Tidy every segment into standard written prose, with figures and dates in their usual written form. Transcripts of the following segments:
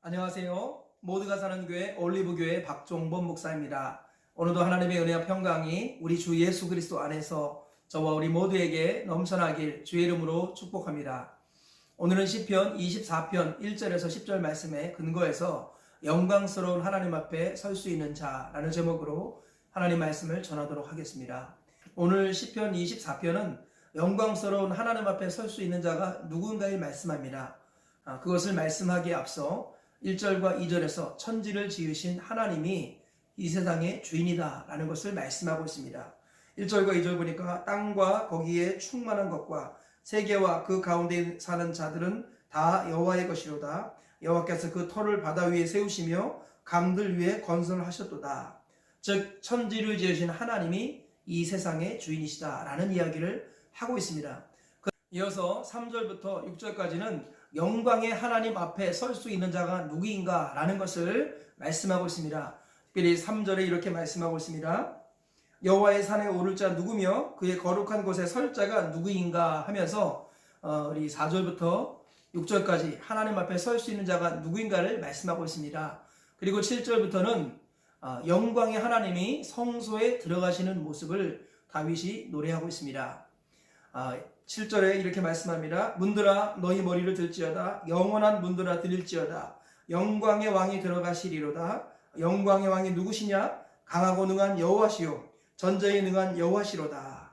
안녕하세요. 모두가 사는 교회 올리브교회 박종범 목사입니다. 오늘도 하나님의 은혜와 평강이 우리 주 예수 그리스도 안에서 저와 우리 모두에게 넘쳐나길 주의 이름으로 축복합니다. 오늘은 시편 24편 1절에서 10절 말씀에 근거해서 영광스러운 하나님 앞에 설 수 있는 자라는 제목으로 하나님 말씀을 전하도록 하겠습니다. 오늘 시편 24편은 영광스러운 하나님 앞에 설 수 있는 자가 누군가를 말씀합니다. 그것을 말씀하기에 앞서 1절과 2절에서 천지를 지으신 하나님이 이 세상의 주인이다 라는 것을 말씀하고 있습니다. 1절과 2절 보니까 땅과 거기에 충만한 것과 세계와 그 가운데 사는 자들은 다 여호와의 것이로다. 여호와께서 그 터를 바다 위에 세우시며 강들 위에 건설하셨도다. 즉 천지를 지으신 하나님이 이 세상의 주인이시다 라는 이야기를 하고 있습니다. 이어서 3절부터 6절까지는 영광의 하나님 앞에 설 수 있는 자가 누구인가 라는 것을 말씀하고 있습니다. 특별히 3절에 이렇게 말씀하고 있습니다. 여호와의 산에 오를 자 누구며 그의 거룩한 곳에 설 자가 누구인가 하면서 우리 4절부터 6절까지 하나님 앞에 설 수 있는 자가 누구인가를 말씀하고 있습니다. 그리고 7절부터는 영광의 하나님이 성소에 들어가시는 모습을 다윗이 노래하고 있습니다. 7절에 이렇게 말씀합니다. 문들아 너희 머리를 들지어다. 영원한 문들아 들릴지어다. 영광의 왕이 들어가시리로다. 영광의 왕이 누구시냐? 강하고 능한 여호와시요 전쟁에 능한 여호와시로다.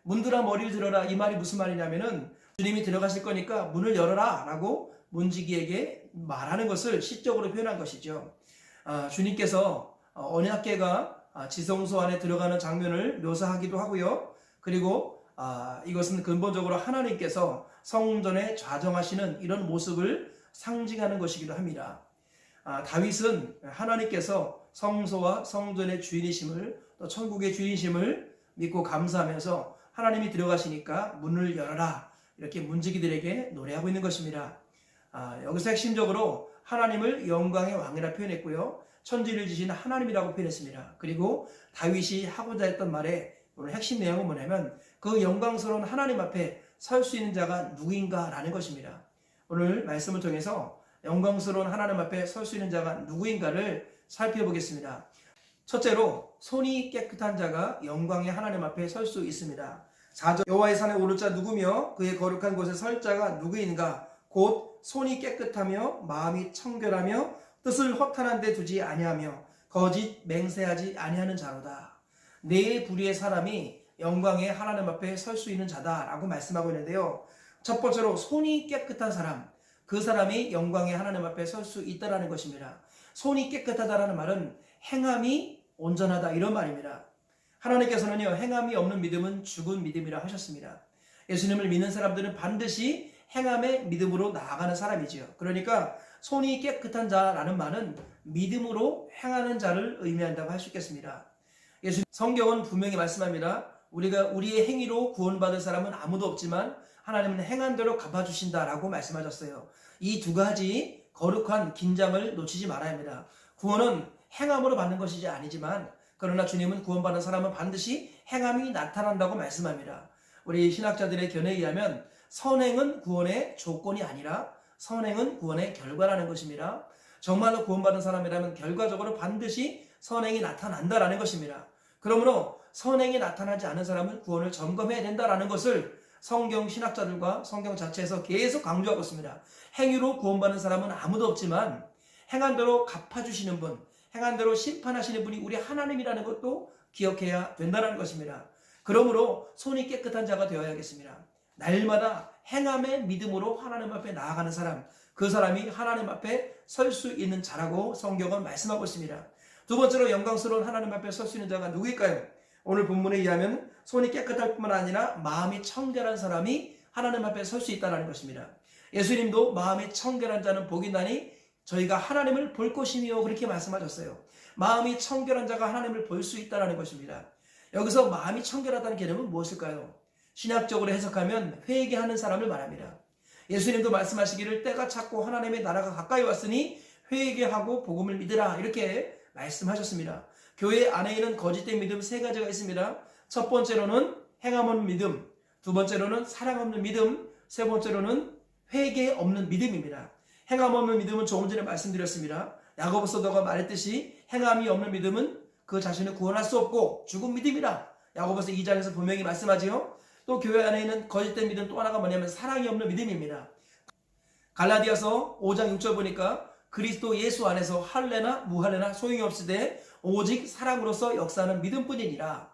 문들아 머리를 들어라. 이 말이 무슨 말이냐면은 주님이 들어가실 거니까 문을 열어라 라고 문지기에게 말하는 것을 시적으로 표현한 것이죠. 주님께서 언약궤가 지성소 안에 들어가는 장면을 묘사하기도 하고요. 그리고 이것은 근본적으로 하나님께서 성전에 좌정하시는 이런 모습을 상징하는 것이기도 합니다. 다윗은 하나님께서 성소와 성전의 주인이심을 또 천국의 주인이심을 믿고 감사하면서 하나님이 들어가시니까 문을 열어라 이렇게 문지기들에게 노래하고 있는 것입니다. 여기서 핵심적으로 하나님을 영광의 왕이라 표현했고요. 천지를 지신 하나님이라고 표현했습니다. 그리고 다윗이 하고자 했던 말에 오늘 핵심 내용은 뭐냐면 그 영광스러운 하나님 앞에 설 수 있는 자가 누구인가 라는 것입니다. 오늘 말씀을 통해서 영광스러운 하나님 앞에 설 수 있는 자가 누구인가를 살펴보겠습니다. 첫째로 손이 깨끗한 자가 영광의 하나님 앞에 설 수 있습니다. 4절 여호와의 산에 오를 자 누구며 그의 거룩한 곳에 설 자가 누구인가 곧 손이 깨끗하며 마음이 청결하며 뜻을 허탄한 데 두지 아니하며 거짓 맹세하지 아니하는 자로다. 네 부류의 사람이 영광의 하나님 앞에 설 수 있는 자다라고 말씀하고 있는데요. 첫 번째로 손이 깨끗한 사람, 그 사람이 영광의 하나님 앞에 설 수 있다라는 것입니다. 손이 깨끗하다라는 말은 행함이 온전하다 이런 말입니다. 하나님께서는요 행함이 없는 믿음은 죽은 믿음이라 하셨습니다. 예수님을 믿는 사람들은 반드시 행함의 믿음으로 나아가는 사람이지요. 그러니까 손이 깨끗한 자라는 말은 믿음으로 행하는 자를 의미한다고 할 수 있겠습니다. 성경은 분명히 말씀합니다. 우리의 행위로 구원받을 사람은 아무도 없지만 하나님은 행한 대로 갚아주신다라고 말씀하셨어요. 이 두 가지 거룩한 긴장을 놓치지 말아야 합니다. 구원은 행함으로 받는 것이지 아니지만 그러나 주님은 구원받는 사람은 반드시 행함이 나타난다고 말씀합니다. 우리 신학자들의 견해에 의하면 선행은 구원의 조건이 아니라 선행은 구원의 결과라는 것입니다. 정말로 구원받은 사람이라면 결과적으로 반드시 선행이 나타난다라는 것입니다. 그러므로 선행이 나타나지 않은 사람은 구원을 점검해야 된다라는 것을 성경 신학자들과 성경 자체에서 계속 강조하고 있습니다. 행위로 구원받는 사람은 아무도 없지만 행한 대로 갚아주시는 분, 행한 대로 심판하시는 분이 우리 하나님이라는 것도 기억해야 된다는 것입니다. 그러므로 손이 깨끗한 자가 되어야겠습니다. 날마다 행함의 믿음으로 하나님 앞에 나아가는 사람, 그 사람이 하나님 앞에 설 수 있는 자라고 성경은 말씀하고 있습니다. 두 번째로 영광스러운 하나님 앞에 설 수 있는 자가 누구일까요? 오늘 본문에 의하면 손이 깨끗할 뿐만 아니라 마음이 청결한 사람이 하나님 앞에 설 수 있다는 것입니다. 예수님도 마음이 청결한 자는 복이 나니 저희가 하나님을 볼 것이며 그렇게 말씀하셨어요. 마음이 청결한 자가 하나님을 볼 수 있다는 것입니다. 여기서 마음이 청결하다는 개념은 무엇일까요? 신학적으로 해석하면 회개하는 사람을 말합니다. 예수님도 말씀하시기를 때가 찼고 하나님의 나라가 가까이 왔으니 회개하고 복음을 믿으라 이렇게 말씀하셨습니다. 교회 안에 있는 거짓된 믿음 세 가지가 있습니다. 첫 번째로는 행함 없는 믿음, 두 번째로는 사랑 없는 믿음, 세 번째로는 회개 없는 믿음입니다. 행함 없는 믿음은 조금 전에 말씀드렸습니다. 야고보 사도가 말했듯이 행함이 없는 믿음은 그 자신을 구원할 수 없고 죽은 믿음이라 야고보서 2장에서 분명히 말씀하지요. 또 교회 안에 있는 거짓된 믿음 또 하나가 뭐냐면 사랑이 없는 믿음입니다. 갈라디아서 5장 6절 보니까 그리스도 예수 안에서 할례나 무할례나 소용이 없으되 오직 사랑으로서 역사하는 믿음뿐이니라.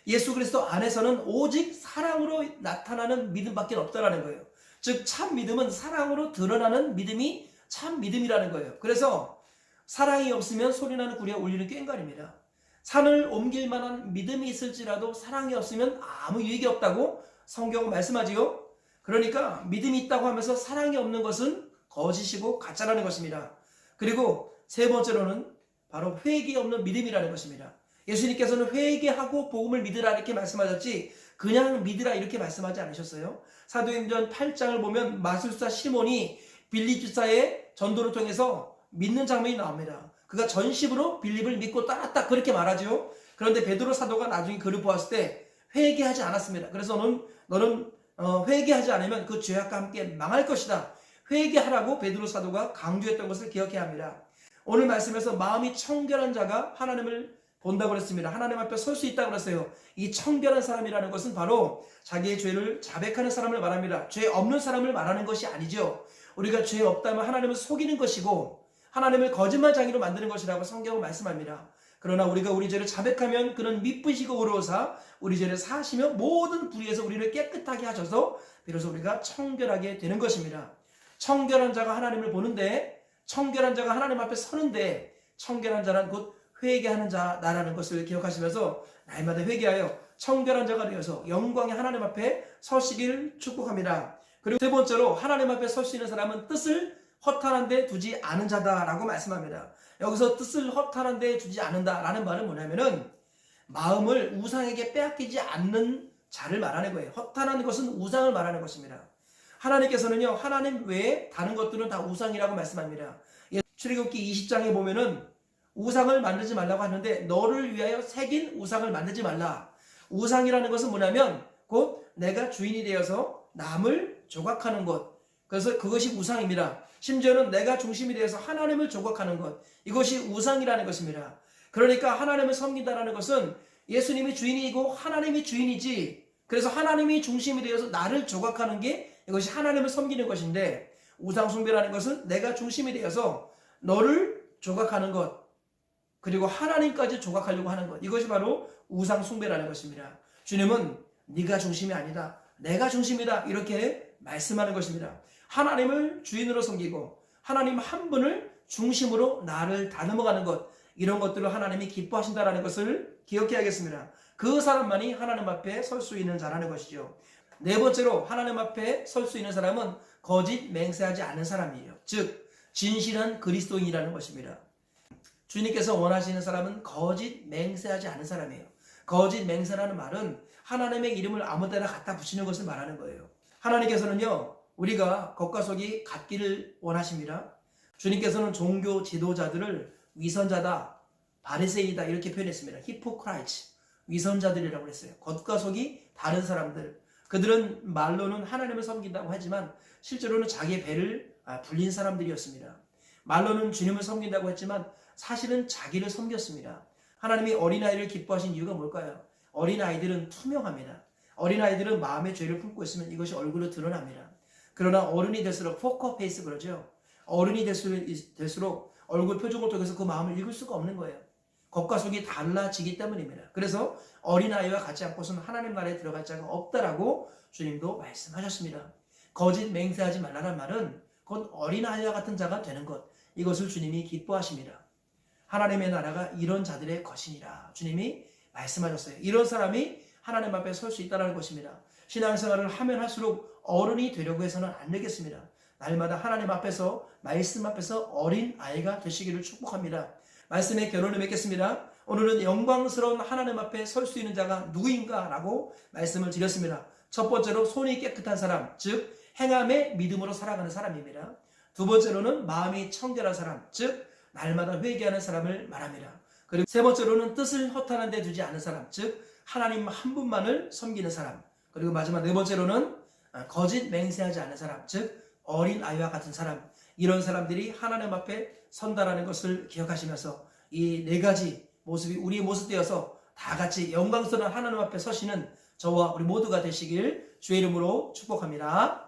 예수 그리스도 안에서는 오직 사랑으로 나타나는 믿음밖에 없다라는 거예요. 즉 참 믿음은 사랑으로 드러나는 믿음이 참 믿음이라는 거예요. 그래서 사랑이 없으면 소리나는 구리에 울리는 꽹과립니다. 산을 옮길 만한 믿음이 있을지라도 사랑이 없으면 아무 유익이 없다고 성경은 말씀하지요. 그러니까 믿음이 있다고 하면서 사랑이 없는 것은 거짓이고 가짜라는 것입니다. 그리고 세 번째로는 바로 회개 없는 믿음이라는 것입니다. 예수님께서는 회개하고 복음을 믿으라 이렇게 말씀하셨지 그냥 믿으라 이렇게 말씀하지 않으셨어요. 사도행전 8장을 보면 마술사 시몬이 빌립 집사의 전도를 통해서 믿는 장면이 나옵니다. 그가 전심으로 빌립을 믿고 따랐다 그렇게 말하죠. 그런데 베드로 사도가 나중에 그를 보았을 때 회개하지 않았습니다. 그래서 너는 회개하지 않으면 그 죄악과 함께 망할 것이다. 회개하라고 베드로 사도가 강조했던 것을 기억해야 합니다. 오늘 말씀에서 마음이 청결한 자가 하나님을 본다고 그랬습니다. 하나님 앞에 설 수 있다고 그랬어요. 이 청결한 사람이라는 것은 바로 자기의 죄를 자백하는 사람을 말합니다. 죄 없는 사람을 말하는 것이 아니죠. 우리가 죄 없다면 하나님을 속이는 것이고 하나님을 거짓말장이로 만드는 것이라고 성경은 말씀합니다. 그러나 우리가 우리 죄를 자백하면 그는 미쁘시고 의로우사 우리 죄를 사하시며 모든 불의에서 우리를 깨끗하게 하셔서 비로소 우리가 청결하게 되는 것입니다. 청결한 자가 하나님을 보는데 청결한 자가 하나님 앞에 서는데 청결한 자란 곧 회개하는 자라는 것을 기억하시면서 날마다 회개하여 청결한 자가 되어서 영광의 하나님 앞에 서시기를 축복합니다. 그리고 세 번째로 하나님 앞에 설 수 있는 사람은 뜻을 허탄한 데 두지 않은 자다라고 말씀합니다. 여기서 뜻을 허탄한 데 두지 않는다라는 말은 뭐냐면은 마음을 우상에게 빼앗기지 않는 자를 말하는 거예요. 허탄한 것은 우상을 말하는 것입니다. 하나님께서는요 하나님 외에 다른 것들은 다 우상이라고 말씀합니다. 출애굽기 20장에 보면은 우상을 만들지 말라고 하는데 너를 위하여 새긴 우상을 만들지 말라. 우상이라는 것은 뭐냐면 곧 내가 주인이 되어서 남을 조각하는 것. 그래서 그것이 우상입니다. 심지어는 내가 중심이 되어서 하나님을 조각하는 것. 이것이 우상이라는 것입니다. 그러니까 하나님을 섬긴다는 것은 예수님이 주인이고 하나님이 주인이지. 그래서 하나님이 중심이 되어서 나를 조각하는 게 이것이 하나님을 섬기는 것인데 우상 숭배라는 것은 내가 중심이 되어서 너를 조각하는 것. 그리고 하나님까지 조각하려고 하는 것. 이것이 바로 우상 숭배라는 것입니다. 주님은 네가 중심이 아니다. 내가 중심이다. 이렇게 말씀하는 것입니다. 하나님을 주인으로 섬기고 하나님 한 분을 중심으로 나를 다듬어가는 것. 이런 것들을 하나님이 기뻐하신다는 것을 기억해야겠습니다. 그 사람만이 하나님 앞에 설 수 있는 자라는 것이죠. 네 번째로 하나님 앞에 설 수 있는 사람은 거짓 맹세하지 않는 사람이에요. 즉 진실한 그리스도인이라는 것입니다. 주님께서 원하시는 사람은 거짓 맹세하지 않은 사람이에요. 거짓 맹세라는 말은 하나님의 이름을 아무 데나 갖다 붙이는 것을 말하는 거예요. 하나님께서는요 우리가 겉과 속이 같기를 원하십니다. 주님께서는 종교 지도자들을 위선자다, 바리새인이다 이렇게 표현했습니다. 히포크라이트, 위선자들이라고 했어요. 겉과 속이 다른 사람들. 그들은 말로는 하나님을 섬긴다고 하지만 실제로는 자기의 배를 불린 사람들이었습니다. 말로는 주님을 섬긴다고 했지만 사실은 자기를 섬겼습니다. 하나님이 어린아이를 기뻐하신 이유가 뭘까요? 어린아이들은 투명합니다. 어린아이들은 마음의 죄를 품고 있으면 이것이 얼굴로 드러납니다. 그러나 어른이 될수록 포커페이스 그러죠. 어른이 될수록 얼굴 표정을 통해서 그 마음을 읽을 수가 없는 거예요. 겉과 속이 달라지기 때문입니다. 그래서 어린아이와 같지 않고서는 하나님 나라에 들어갈 자가 없다라고 주님도 말씀하셨습니다. 거짓 맹세하지 말라는 말은 곧 어린아이와 같은 자가 되는 것. 이것을 주님이 기뻐하십니다. 하나님의 나라가 이런 자들의 것이니라. 주님이 말씀하셨어요. 이런 사람이 하나님 앞에 설 수 있다는 것입니다. 신앙생활을 하면 할수록 어른이 되려고 해서는 안 되겠습니다. 날마다 하나님 앞에서 말씀 앞에서 어린 아이가 되시기를 축복합니다. 말씀에 결론을 맺겠습니다. 오늘은 영광스러운 하나님 앞에 설 수 있는 자가 누구인가 라고 말씀을 드렸습니다. 첫 번째로 손이 깨끗한 사람, 즉 행함의 믿음으로 살아가는 사람입니다. 두 번째로는 마음이 청결한 사람, 즉 날마다 회개하는 사람을 말합니다. 그리고 세 번째로는 뜻을 허탄한 데 두지 않는 사람, 즉 하나님 한 분만을 섬기는 사람. 그리고 마지막 네 번째로는 거짓 맹세하지 않는 사람, 즉 어린 아이와 같은 사람. 이런 사람들이 하나님 앞에 선다라는 것을 기억하시면서 이 네 가지 모습이 우리의 모습 되어서 다 같이 영광스러운 하나님 앞에 서시는 저와 우리 모두가 되시길 주의 이름으로 축복합니다.